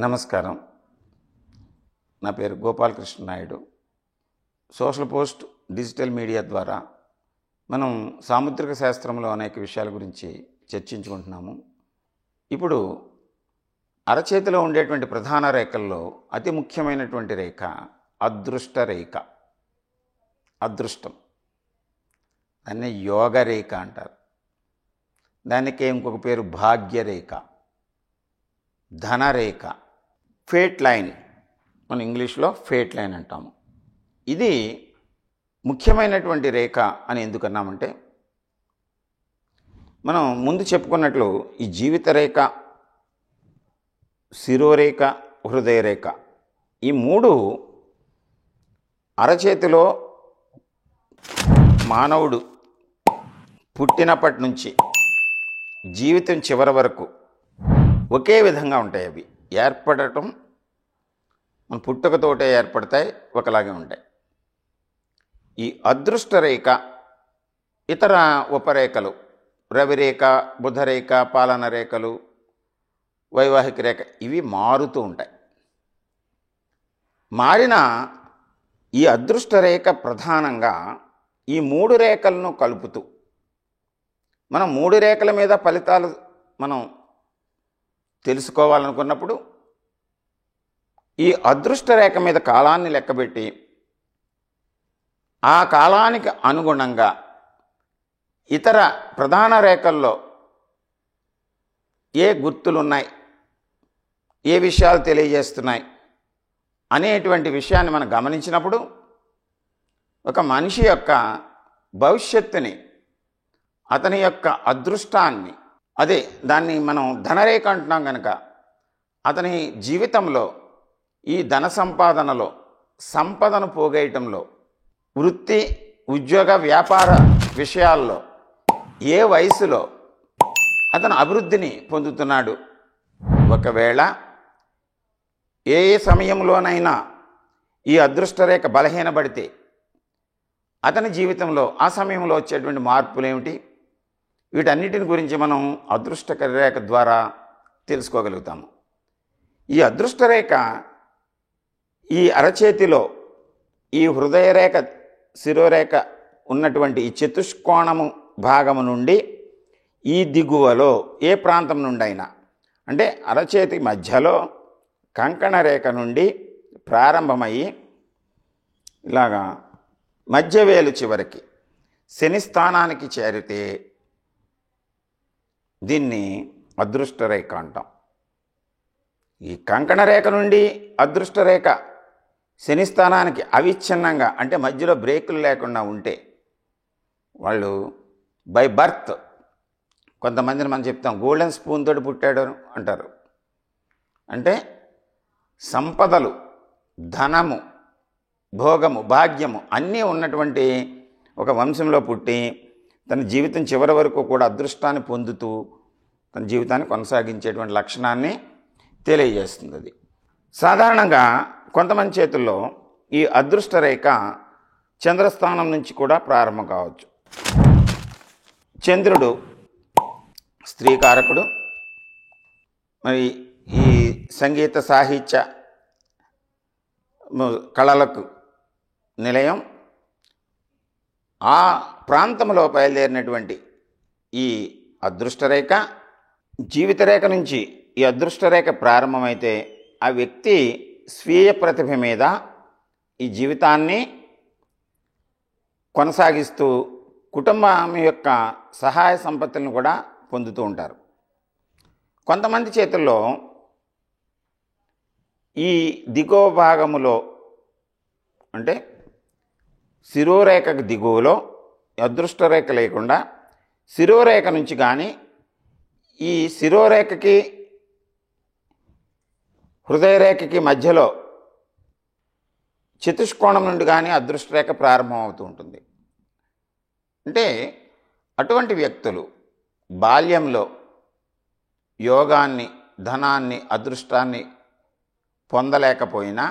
నమస్కారం. నా పేరు Gopalakrishna Naidu. Social post digital media ద్వారా మనం సాముద్రిక శాస్త్రంలో అనేక విషయాల గురించి చర్చించుకుంటున్నాము. ఇప్పుడు అరచేతిలో ఉండేటువంటి ప్రధాన రేఖల్లో అతి ముఖ్యమైనటువంటి రేఖ అదృష్ట రేఖ. అదృష్టం, దాన్ని యోగ రేఖ అంటారు. దానికి ఇంకొక పేరు భాగ్యరేఖ, ధనరేఖ, ఫేట్ లైన్, మనం ఇంగ్లీష్లో ఫేట్ లైన్ అంటాము. ఇది ముఖ్యమైనటువంటి రేఖ అని ఎందుకన్నామంటే, మనం ముందు చెప్పుకున్నట్లు ఈ జీవిత రేఖ, శిరోరేఖ, హృదయరేఖ, ఈ మూడు అరచేతిలో మానవుడు పుట్టినప్పటి నుంచి జీవితం చివరి వరకు ఒకే విధంగా ఉంటాయి. అవి ఏర్పడటం మన పుట్టుకతోటే ఏర్పడతాయి, ఒకలాగే ఉంటాయి. ఈ అదృష్ట రేఖ, ఇతర ఉపరేఖలు రవిరేఖ, బుధరేఖ, పాలన రేఖలు, వైవాహిక రేఖ, ఇవి మారుతూ ఉంటాయి. మారిన ఈ అదృష్ట రేఖ ప్రధానంగా ఈ మూడు రేఖలను కలుపుతూ, మనం మూడు రేఖల మీద ఫలితాలు మనం తెలుసుకోవాలనుకున్నప్పుడు ఈ అదృష్ట రేఖ మీద కాలాన్ని లెక్కబెట్టి ఆ కాలానికి అనుగుణంగా ఇతర ప్రధాన రేఖల్లో ఏ గుర్తులున్నాయి, ఏ విషయాలు తెలియజేస్తున్నాయి అనేటువంటి విషయాన్ని మనం గమనించినప్పుడు ఒక మనిషి యొక్క భవిష్యత్తుని, అతని యొక్క అదృష్టాన్ని, అదే దాన్ని మనం ధనరేఖ అంటున్నాం కనుక, అతని జీవితంలో ఈ ధన సంపాదనలో, సంపదను పోగేయటంలో, వృత్తి, ఉద్యోగ, వ్యాపార విషయాల్లో ఏ వయసులో అతను అభివృద్ధిని పొందుతున్నాడు, ఒకవేళ ఏ సమయంలోనైనా ఈ అదృష్టరేఖ బలహీనపడితే అతని జీవితంలో ఆ సమయంలో వచ్చేటువంటి మార్పులు ఏమిటి, వీటన్నిటిని గురించి మనం అదృష్ట రేఖ ద్వారా తెలుసుకోగలుగుతాము. ఈ అదృష్ట రేఖ ఈ అరచేతిలో ఈ హృదయరేఖ, శిరోరేఖ ఉన్నటువంటి ఈ చతుష్కోణము భాగము నుండి ఈ దిగువలో ఏ ప్రాంతం నుండి అయినా, అంటే అరచేతి మధ్యలో కంకణ రేఖ నుండి ప్రారంభమయ్యి ఇలాగా మధ్యవేలు చివరికి శని స్థానానికి చేరితే దీన్ని అదృష్ట రేఖ అంటాం. ఈ కంకణ రేఖ నుండి అదృష్ట రేఖ శని స్థానానికి అవిచ్ఛిన్నంగా, అంటే మధ్యలో బ్రేకులు లేకుండా ఉంటే వాళ్ళు బై బర్త్, కొంతమందిని మనం చెప్తాం గోల్డెన్ స్పూన్ తోటి పుట్టాడు అంటారు. అంటే సంపదలు, ధనము, భోగము, భాగ్యము అన్నీ ఉన్నటువంటి ఒక వంశంలో పుట్టి తన జీవితం చివరి వరకు కూడా అదృష్టాన్ని పొందుతూ తన జీవితాన్ని కొనసాగించేటువంటి లక్షణాన్ని తెలియజేస్తుంది. అది సాధారణంగా కొంతమంది చేతుల్లో ఈ అదృష్ట రేఖ చంద్రస్థానం నుంచి కూడా ప్రారంభం కావచ్చు. చంద్రుడు స్త్రీకారకుడు, మరి ఈ సంగీత, సాహిత్య, కళలకు నిలయం. ఆ ప్రాంతంలో బయలుదేరినటువంటి ఈ అదృష్టరేఖ, జీవితరేఖ నుంచి ఈ అదృష్టరేఖ ప్రారంభమైతే ఆ వ్యక్తి స్వీయ ప్రతిభ మీద ఈ జీవితాన్ని కొనసాగిస్తూ కుటుంబం యొక్క సహాయ సంపత్తులను కూడా పొందుతూ ఉంటారు. కొంతమంది చేతుల్లో ఈ దిగువ భాగములో, అంటే శిరోరేఖకు దిగువలో అదృష్టరేఖ లేకుండా శిరోరేఖ నుంచి కానీ ఈ శిరోరేఖకి హృదయరేఖకి మధ్యలో చతుష్కోణం నుండి కానీ అదృష్టరేఖ ప్రారంభం అవుతూ ఉంటుంది. అంటే అటువంటి వ్యక్తులు బాల్యంలో యోగాన్ని, ధనాన్ని, అదృష్టాన్ని పొందలేకపోయినా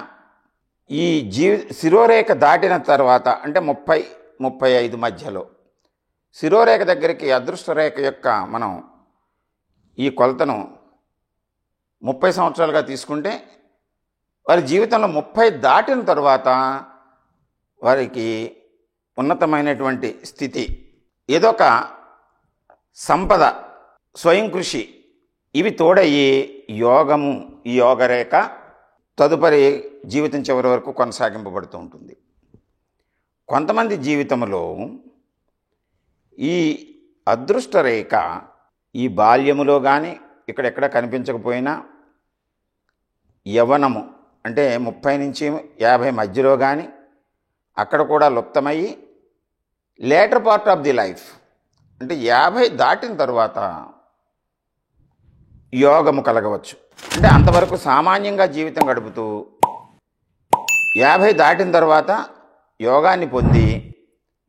ఈ శిరోరేఖ దాటిన తర్వాత, అంటే 30-35 మధ్యలో శిరోరేఖ దగ్గరికి అదృష్టరేఖ యొక్క మనం ఈ కొలతను 30 సంవత్సరాలుగా తీసుకుంటే వారి జీవితంలో 30 దాటిన తర్వాత వారికి ఉన్నతమైనటువంటి స్థితి, ఏదో ఒక సంపద, స్వయం కృషి ఇవి తోడయ్యి యోగము, ఈ యోగరేఖ తదుపరి జీవితం చివరి వరకు కొనసాగింపబడుతూ ఉంటుంది. కొంతమంది జీవితంలో ఈ అదృష్ట రేఖ ఈ బాల్యములో కానీ ఇక్కడెక్కడ కనిపించకపోయినా యవ్వనము అంటే 30 నుంచి 50 మధ్యలో కానీ అక్కడ కూడా లుప్తమయ్యి later part of the life అంటే 50 దాటిన తర్వాత యోగము కలగవచ్చు. అంటే అంతవరకు సామాన్యంగా జీవితం గడుపుతూ 50 దాటిన తర్వాత యోగాన్ని పొంది,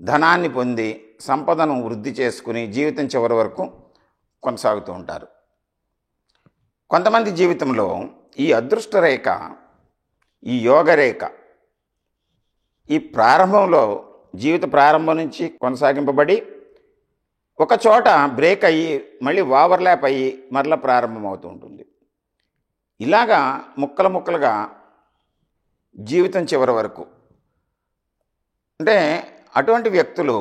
ధనాన్ని పొంది, సంపదను వృద్ధి చేసుకుని జీవితం చివరి వరకు కొనసాగుతూ ఉంటారు. కొంతమంది జీవితంలో ఈ అదృష్ట రేఖ, ఈ యోగరేఖ ఈ ప్రారంభంలో జీవిత ప్రారంభం నుంచి కొనసాగింపబడి ఒక చోట బ్రేక్ అయ్యి మళ్ళీ ఓవర్లాప్ అయ్యి మరలా ప్రారంభమవుతూ ఉంటుంది. ఇలాగా ముక్కలు ముక్కలుగా జీవితం చివరి వరకు. అంటే అటువంటి వ్యక్తులు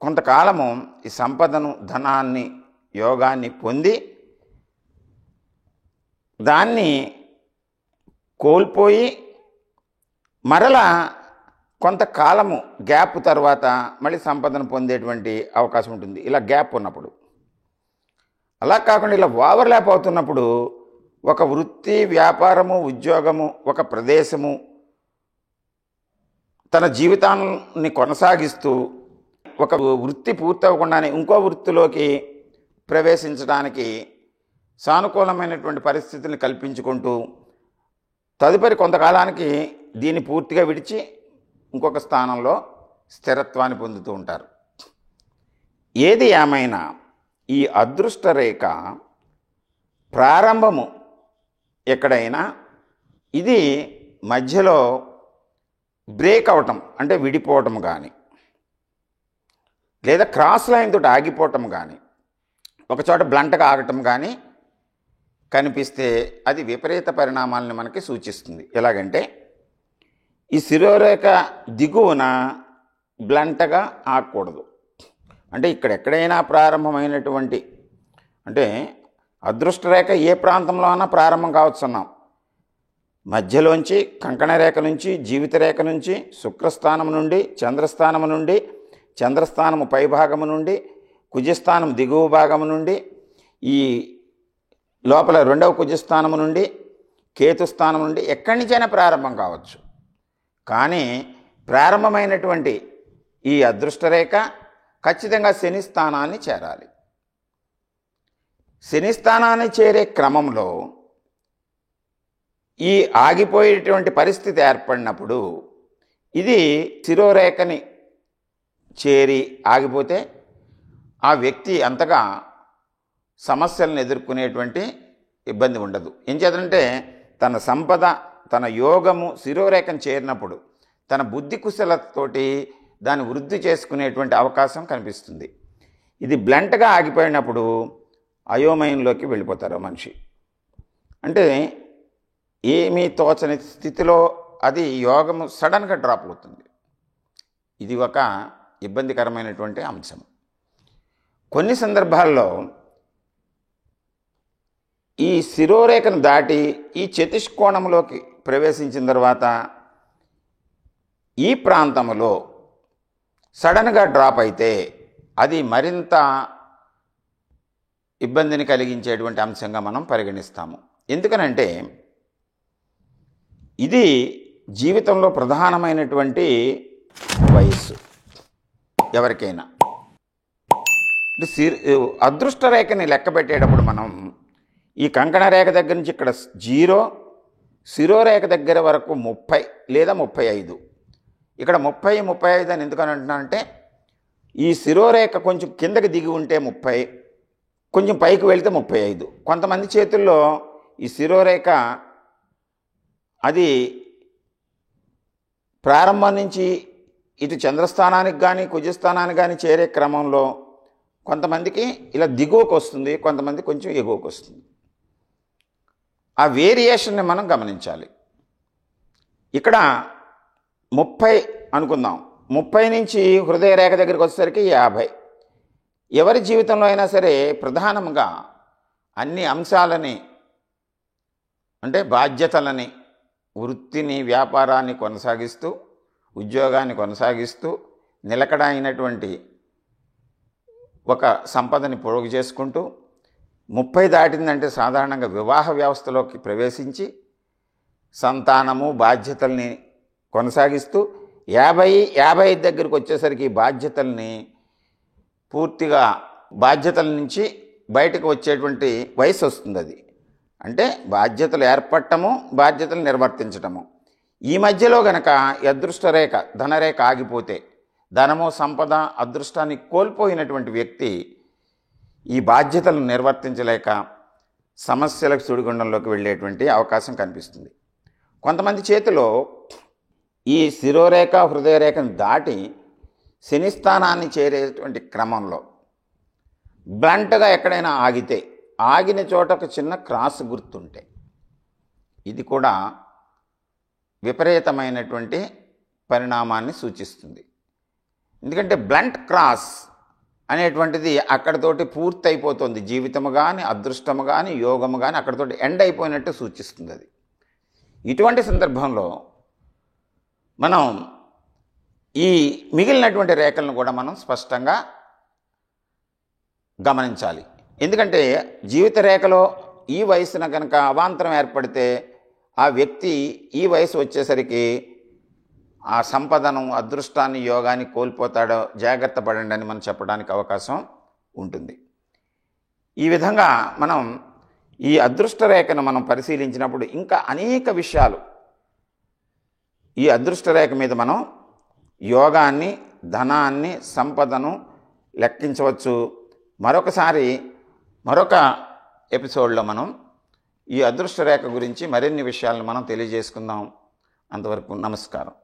కొంతకాలము ఈ సంపదను, ధనాన్ని, యోగాన్ని పొంది దాన్ని కోల్పోయి మరలా కొంతకాలము గ్యాప్ తర్వాత మళ్ళీ సంపదను పొందేటువంటి అవకాశం ఉంటుంది ఇలా గ్యాప్ ఉన్నప్పుడు. అలా కాకుండా ఇలా ఓవర్లాప్ అవుతున్నప్పుడు ఒక వృత్తి, వ్యాపారము, ఉద్యోగము, ఒక ప్రదేశము తన జీవితాన్ని కొనసాగిస్తూ ఒక వృత్తి పూర్తవకుండానే ఇంకో వృత్తిలోకి ప్రవేశించడానికి సానుకూలమైనటువంటి పరిస్థితులను కల్పించుకుంటూ తదుపరి కొంతకాలానికి దీన్ని పూర్తిగా విడిచి ఇంకొక స్థానంలో స్థిరత్వాన్ని పొందుతూ ఉంటారు. ఏది ఏమైనా ఈ అదృష్ట రేఖ ప్రారంభము ఎక్కడైనా ఇది మధ్యలో బ్రేక్ అవటం అంటే విడిపోవటం కానీ లేదా క్రాస్ లైన్ తోటి ఆగిపోవటం కానీ ఒకచోట బ్లంట్గా ఆగటం కానీ కనిపిస్తే అది విపరీత పరిణామాలను మనకి సూచిస్తుంది. ఎలాగంటే ఈ శిరోరేఖ దిగువన బ్లంట్గా ఆగకూడదు. అంటే ఇక్కడెక్కడైనా ప్రారంభమైనటువంటి అంటే అదృష్టరేఖ ఏ ప్రాంతంలో అయినా ప్రారంభం కావచ్చు అన్నాం. మధ్యలోంచి కంకణ రేఖ నుంచి, జీవిత రేఖ నుంచి, శుక్రస్థానం నుండి, చంద్రస్థానము నుండి, చంద్రస్థానము పైభాగము నుండి, కుజస్థానం దిగువ భాగము నుండి, ఈ లోపల రెండవ కుజస్థానము నుండి, కేతుస్థానం నుండి ఎక్కడి నుంచైనా ప్రారంభం కావచ్చు. కానీ ప్రారంభమైనటువంటి ఈ అదృష్టరేఖ ఖచ్చితంగా శని స్థానాన్ని చేరాలి. శని స్థానాన్ని చేరే క్రమంలో ఈ ఆగిపోయేటువంటి పరిస్థితి ఏర్పడినప్పుడు ఇది శిరోరేఖని చేరి ఆగిపోతే ఆ వ్యక్తి అంతగా సమస్యలను ఎదుర్కొనేటువంటి ఇబ్బంది ఉండదు. ఏం చేద్దంటే తన సంపద, తన యోగము శిరోరేఖను చేరినప్పుడు తన బుద్ధి కుశలతతోటి దాన్ని వృద్ధి చేసుకునేటువంటి అవకాశం కనిపిస్తుంది. ఇది బ్లంట్గా ఆగిపోయినప్పుడు అయోమయంలోకి వెళ్ళిపోతారు మనిషి. అంటే ఏమీ తోచని స్థితిలో అది యోగము సడన్గా డ్రాప్ అవుతుంది. ఇది ఒక ఇబ్బందికరమైనటువంటి అంశం. కొన్ని సందర్భాల్లో ఈ శిరోరేఖను దాటి ఈ చతుష్కోణంలోకి ప్రవేశించిన తర్వాత ఈ ప్రాంతంలో సడన్గా డ్రాప్ అయితే అది మరింత ఇబ్బందిని కలిగించేటువంటి అంశంగా మనం పరిగణిస్తాము. ఎందుకనంటే ఇది జీవితంలో ప్రధానమైనటువంటి వయస్సు ఎవరికైనా. అదృష్ట రేఖని లెక్క పెట్టేటప్పుడు మనం ఈ కంకణ రేఖ దగ్గర నుంచి ఇక్కడ 0, శిరోరేఖ దగ్గర వరకు 30 లేదా 35. ఇక్కడ 30, 35 అని ఎందుకని అంటున్నానంటే ఈ శిరోరేఖ కొంచెం కిందకి దిగి ఉంటే 30, కొంచెం పైకి వెళ్తే 35. కొంతమంది చేతుల్లో ఈ శిరోరేఖ అది ప్రారంభం నుంచి ఇటు చంద్రస్థానానికి కానీ కుజస్థానానికి కానీ చేరే క్రమంలో కొంతమందికి ఇలా దిగువకు వస్తుంది, కొంతమంది కొంచెం ఎగువకు వస్తుంది. ఆ వేరియేషన్ని మనం గమనించాలి. ఇక్కడ 30 అనుకుందాం, 30 నుంచి హృదయ రేఖ దగ్గరికి వచ్చేసరికి 50. ఎవరి జీవితంలో అయినా సరే ప్రధానంగా అన్ని అంశాలని, అంటే బాధ్యతలని, వృత్తిని, వ్యాపారాన్ని కొనసాగిస్తూ, ఉద్యోగాన్ని కొనసాగిస్తూ, నిలకడ అయినటువంటి ఒక సంపదని పొడుగు చేసుకుంటూ 30 దాటిందంటే సాధారణంగా వివాహ వ్యవస్థలోకి ప్రవేశించి సంతానము, బాధ్యతల్ని కొనసాగిస్తూ 55 దగ్గరికి వచ్చేసరికి బాధ్యతల్ని పూర్తిగా బాధ్యతల నుంచి బయటకు వచ్చేటువంటి వయసు వస్తుంది. అది అంటే బాధ్యతలు ఏర్పడటము, బాధ్యతలు నిర్వర్తించటము. ఈ మధ్యలో గనక ఈ అదృష్టరేఖ, ధనరేఖ ఆగిపోతే, ధనము, సంపద, అదృష్టాన్ని కోల్పోయినటువంటి వ్యక్తి ఈ బాధ్యతలను నిర్వర్తించలేక సమస్యలకు సుడిగుండంలోకి వెళ్ళేటువంటి అవకాశం కనిపిస్తుంది. కొంతమంది చేతిలో ఈ శిరోరేఖ, హృదయరేఖను దాటి శని స్థానాన్ని చేరేటువంటి క్రమంలో బ్లంట్గా ఎక్కడైనా ఆగితే, ఆగిన చోట ఒక చిన్న క్రాస్ గుర్తుంటే, ఇది కూడా విపరీతమైనటువంటి పరిణామాన్ని సూచిస్తుంది. ఎందుకంటే బ్లంట్ క్రాస్ అనేటువంటిది అక్కడితోటి పూర్తయిపోతుంది. జీవితము కానీ, అదృష్టము కానీ, యోగము కానీ అక్కడితోటి ఎండ్ అయిపోయినట్టు సూచిస్తుంది అది. ఇటువంటి సందర్భంలో మనం ఈ మిగిలినటువంటి రేఖలను కూడా మనం స్పష్టంగా గమనించాలి. ఎందుకంటే జీవిత రేఖలో ఈ వయసున కనుక అవాంతరం ఏర్పడితే ఆ వ్యక్తి ఈ వయసు వచ్చేసరికి ఆ సంపదను, అదృష్టాన్ని, యోగాన్ని కోల్పోతాడో జాగ్రత్త పడండి అని మనం చెప్పడానికి అవకాశం ఉంటుంది. ఈ విధంగా మనం ఈ అదృష్ట రేఖను మనం పరిశీలించినప్పుడు ఇంకా అనేక విషయాలు ఈ అదృష్ట రేఖ మీద మనం యోగాన్ని, ధనాన్ని, సంపదను లెక్కించవచ్చు. మరొక ఎపిసోడ్లో మనం ఈ అదృష్ట రేఖ గురించి మరిన్ని విషయాలను మనం తెలియజేసుకుందాం. అంతవరకు నమస్కారం.